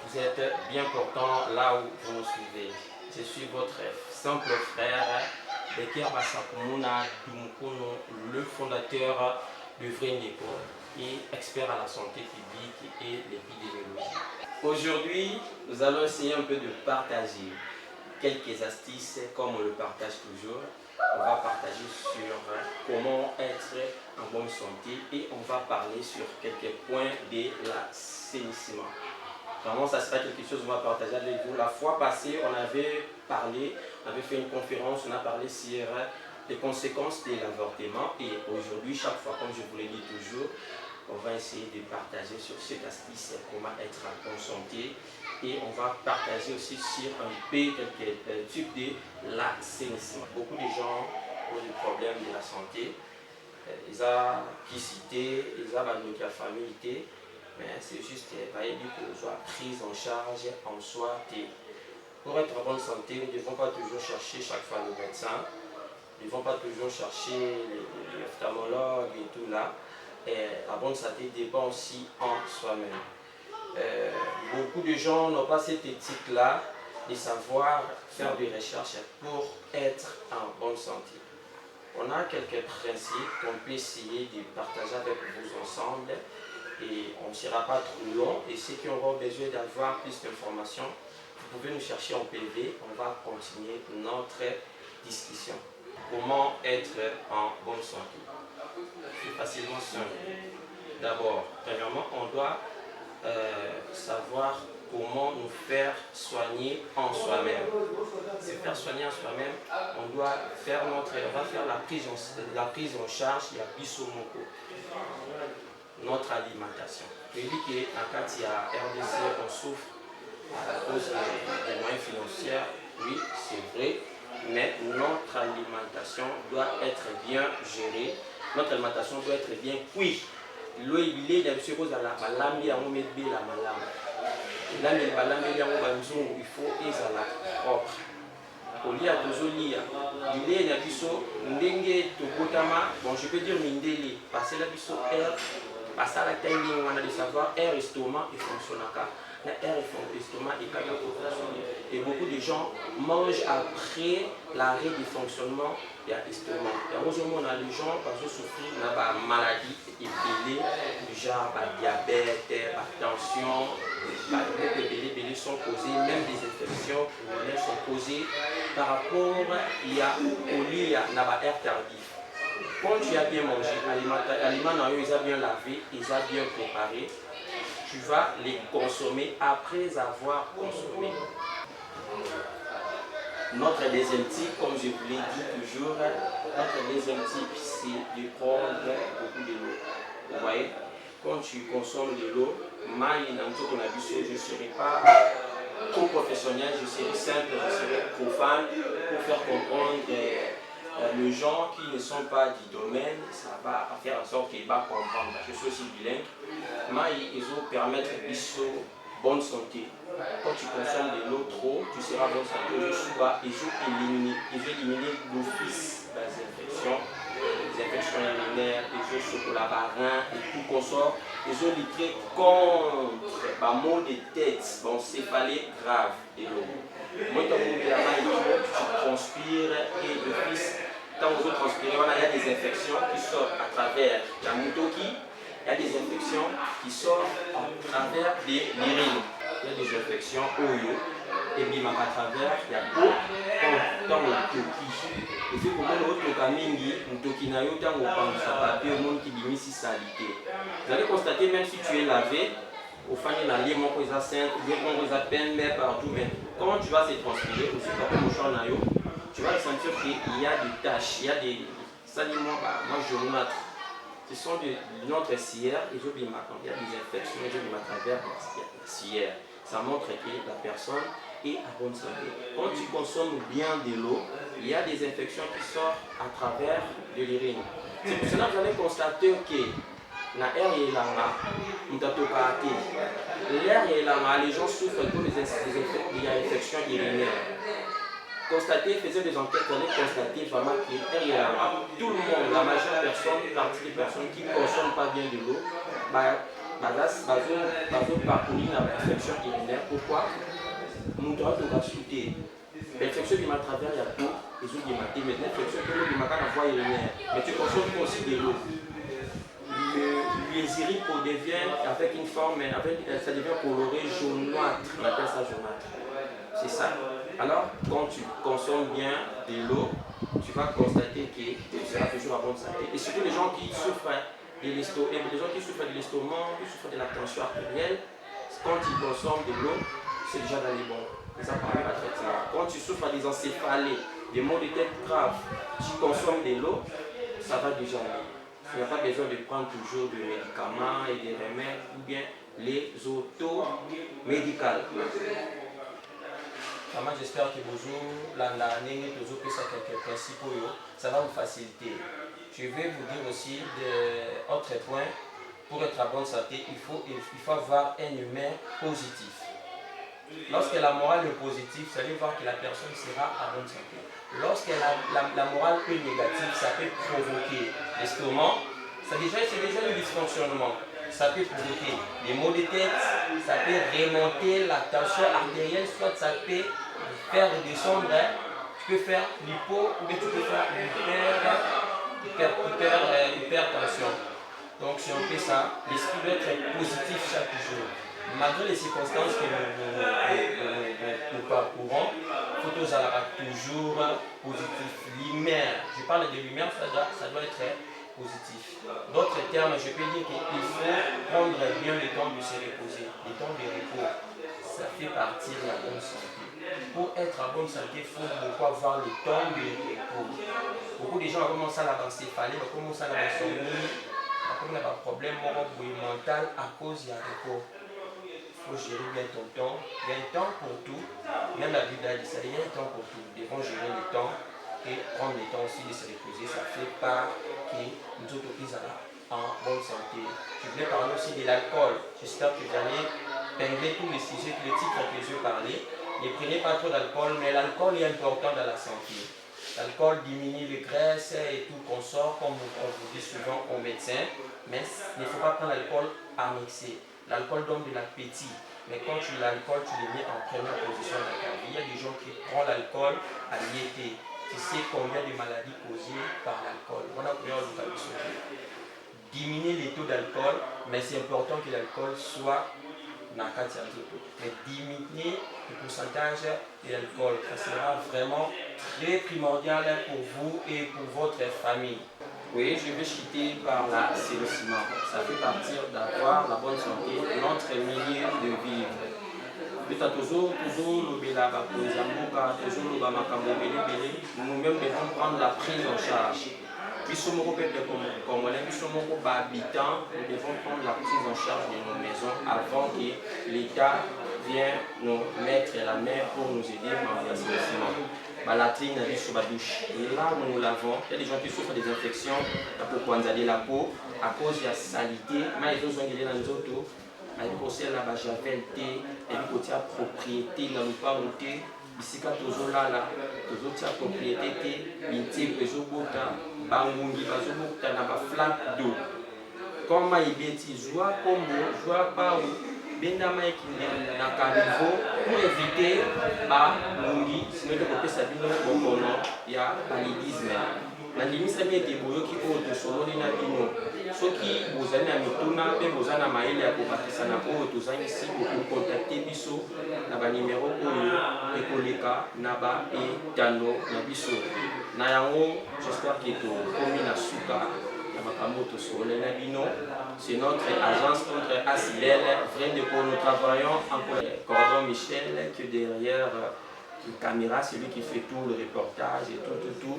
Vous êtes bien portant là où vous nous suivez. Je suis votre simple frère, Becker Basakumuna Dumukono, le fondateur de Vrendepo et expert à la santé publique et l'épidémiologie. Aujourd'hui, nous allons essayer un peu de partager quelques astuces comme on le partage toujours. On va partager sur comment être en bonne santé et on va parler sur quelques points de l'assainissement. Vraiment, ça sera quelque chose qu'on va partager avec vous. La fois passée, on avait fait une conférence, on a parlé sur les conséquences de l'avortement. Et aujourd'hui, chaque fois, comme je vous l'ai dit toujours, on va essayer de partager sur cette astuce, comment être en bonne santé. Et on va partager aussi sur un peu quelques types de l'assainissement. Beaucoup de gens ont des problèmes de la santé. Ils ont qui cité, ils ont la famille. Mais c'est juste que soit prise en charge en soi. Pour être en bonne santé, nous ne devons pas toujours chercher chaque fois le médecin. Nous ne devons pas toujours chercher l'ophtalmologue et tout là. Et la bonne santé dépend aussi en soi-même. Beaucoup de gens n'ont pas cette éthique-là de savoir faire des recherches pour être en bonne santé. On a quelques principes qu'on peut essayer de partager avec vous ensemble. Et on ne sera pas trop long. Et ceux qui auront besoin d'avoir plus d'informations, vous pouvez nous chercher en PV. On va continuer notre discussion. Comment être en bonne santé? C'est facilement simple. D'abord, premièrement, on doit savoir comment nous faire soigner en soi-même. Se faire soigner en soi-même, on va faire la prise en charge de la bisomoko. Notre alimentation. Je dis qu'en il y a RDC, on souffre à cause des moyens financiers, oui, c'est vrai, mais notre alimentation doit être bien gérée, notre alimentation doit être bien cuite. L'eau est bilée, il faut la malambi, la malambi, la malambi, la malambi, il faut qu'ils la propre. Kolia tozolia bilei na biso ndenge tokotama, bon je peux dire mindeli parce que la biso air parce à la timing on a de savoir air estomac et fonctionnaka la air estomac et quand fonctionner et beaucoup de gens mangent après l'arrêt du fonctionnement de l'estomac. Et heureusement on a les gens qui souffrir de la maladie épilée du genre diabète, tension. Les belés sont causés, même des infections sont causées par rapport à la air tardif. Quand tu as bien mangé, les aliments ils ont bien lavé, ils ont bien préparé, tu vas les consommer après avoir consommé. Notre deuxième type, comme je vous l'ai dit toujours, notre deuxième type c'est de prendre beaucoup de l'eau. Vous voyez, quand tu consommes de l'eau, je ne serai pas trop professionnel, je serai simple, je serai profane pour faire comprendre les gens qui ne sont pas du domaine, ça va faire en sorte qu'ils vont comprendre. Je suis aussi bilingue, mais ils vont permettre une bonne santé. Quand tu consommes de l'eau trop, tu seras bonne santé. Ils vont éliminer l'office des infections. Les infections urinaires, les os chocolat barin et tout consort, ils ont lutté contre maux de tête, bon, céphalée grave de l'eau. Moi, quand tu transpires et d'office, quand vous transpirez, il y a des infections qui sortent à travers la mutoki, il y a des infections qui sortent à travers des urines. Il y a des infections oyo et bien à travers la peau dans le toki. Et c'est comme l'autre camingi, le toki n'a eu tant au papier au monde qui limite si salité. Vous allez constater, même si tu es lavé, au fin de l'année, mon cousin saint, mon cousin peine, mais partout, mais comment tu vas se transpirer, aussi comme au champ naïo, tu vas sentir qu'il y a des taches, il y a des saliments, moi jaunâtres. Ce sont de notre cire, il y a des infections à travers la cire. Ça montre que la personne est à bonne santé. Quand tu consommes bien de l'eau, il y a des infections qui sortent à travers de l'urine. C'est pour cela que vous allez constater que l'air est là, l'air est là, les gens souffrent des infections urinaires. Constater, faisait des enquêtes, vous allez constater vraiment que tout le monde, la majeure partie des personnes qui ne consomment pas bien de l'eau, parcourir l'infection urinaire. nous devons consulter. L'infection du à travers la peau, les autres du matin, mais l'infection du matin, la voie urinaire. Mais tu consommes aussi de l'eau. L'urésirythme devient avec une forme, ça devient coloré jaunâtre, on appelle ça jaunâtre. C'est ça. Alors, quand tu consommes bien de l'eau, tu vas constater que tu seras toujours à bonne santé. Et surtout les gens qui souffrent de l'estomac, qui souffrent de la tension artérielle, quand ils consomment de l'eau, c'est déjà dans les bons. Ça permet à traitement. Quand tu souffres des encéphalées, des maux de tête graves, tu consommes de l'eau, ça va déjà aller. Il n'y a pas besoin de prendre toujours des médicaments et des remèdes ou bien les automédicales. Vraiment, j'espère que vous l'année, quelques principaux, ça va vous faciliter. Je vais vous dire aussi d'autres points. Pour être à bonne santé, il faut avoir un humeur positif. Lorsque la morale est positive, vous allez voir que la personne sera à bonne santé. Lorsque la morale est négative, ça peut provoquer l'estomac, c'est déjà un dysfonctionnement. Ça peut provoquer des maux de tête, ça peut remonter la tension artérielle, soit ça peut faire descendre, tu peux faire l'hypo ou bien tu peux faire hypertension. Donc si on fait ça, l'esprit doit être positif chaque jour. Malgré les circonstances que nous parcourons, il faut toujours positif. Lumière, je parle de lumière, ça doit être positif. D'autres termes, je peux dire qu'il faut prendre bien le temps de se reposer. Le temps de repos, ça fait partie de la bonne santé. Pour être en bonne santé, il faut avoir le temps de repos. Beaucoup de gens commencent à l'avancer, ils commencent à l'avancer, ils ont un problème mental à cause du repos. Il faut gérer bien ton temps. Il y a un temps pour tout. Même la vie d'Ali, il y a un temps pour tout. Nous devons gérer le temps et prendre le temps aussi de se reposer. Ça fait part que nous autres prises en bonne santé. Je voulais parler aussi de l'alcool. J'espère que vous allez pingler tous les sujets, tous les titres que je vais parler. Ne prenez pas trop d'alcool, mais l'alcool est important dans la santé. L'alcool diminue les graisses et tout consort, comme on vous dit souvent aux médecins. Mais il ne faut pas prendre l'alcool à mixer. L'alcool donne de l'appétit, mais quand tu l'alcool, tu le mets en première position dans ta vie. Il y a des gens qui prennent l'alcool à liété. Tu sais combien de maladies causées par l'alcool. On a diminuer les taux d'alcool, mais c'est important que l'alcool soit dans la carte. Mais diminuer le pourcentage de l'alcool, ça sera vraiment très primordial pour vous et pour votre famille. Oui, je vais chuter par là, c'est le ciment. Ça fait partie d'avoir la bonne santé, notre milieu de vivre. Toujours nous-mêmes devons prendre la prise en charge. Puis sommes congolais, nous sommes habitants, nous devons prendre la prise en charge de nos maisons avant que l'État vienne nous mettre la main pour nous aider à remplacer le ciment. La latrine sur la douche. Là où nous lavons, il y a des gens qui souffrent des infections pour la peau à cause de la saleté. Mais ils ont dans les autos. Ils possèdent la javel thé, et ils ont la propriété dans le pas monté. Ici, quand ils ont la propriété, ils ont bangungi bazobota na ba flaque d'eau. Comme ils joie comme joie pas benda mai na caniveau pour éviter ba mungi sinon de côté ça bino bokono ya paludisme. Na limisa mete boyoki o to sololi na bino. Soki bozali na mituna pe bozana maele ya kobakisa na o tozangi si pour contacter biso na ba numéro oyo ekoleka na ba etano na biso. Na yango j'espère que to komi na suka na makamoto sololi na bino. C'est notre agence contre Asilel, vrai de quoi nous travaillons en Cordon Michel que derrière la caméra, c'est lui qui fait tout le reportage et tout.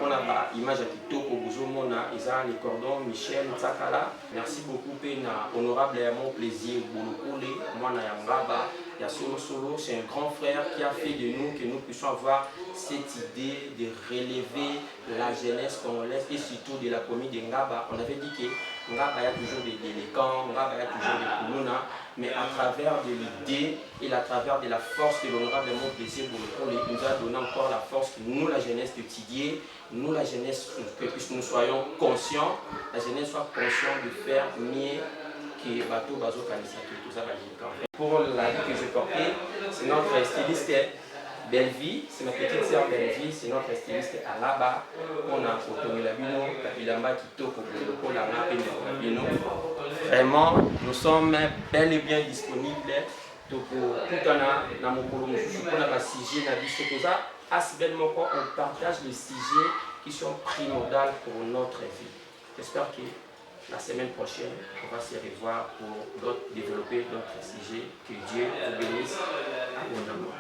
On a une image à Kitoko, Bouzomona, Isa, les Cordons Michel, Tsakala. Merci beaucoup, Pena, honorable et mon plaisir, Boulokole, moi Nayangaba, Solo, c'est un grand frère qui a fait de nous que nous puissions avoir cette idée de relever la jeunesse congolaise et surtout de la commune de Ngaba. On avait dit que Ngaba il y a toujours des délinquants, Ngaba il y a toujours des Koulouna, mais à travers de l'idée et à travers de la force de l'honorable mon plaisir Boulokole, il nous a donné encore la force que nous, la jeunesse d'étudier, nous, la jeunesse, que nous soyons conscients, la jeunesse soit consciente de faire mieux que bateau bazo kanisa que tout ça va dire. Pour la vie que je portais, c'est notre styliste Bellevie, c'est ma petite sœur Bellevie, c'est notre styliste à là-bas. On a photo Milabino, Kabilamba Kitoko, pour la Milabino. Vraiment, nous sommes bel et bien disponibles. Donc, tout en a, dans mon colonne, on a un sujet, on partage les sujets qui sont primordiaux pour notre vie. J'espère que la semaine prochaine, on va se revoir pour développer d'autres sujets. Que Dieu vous bénisse abondamment.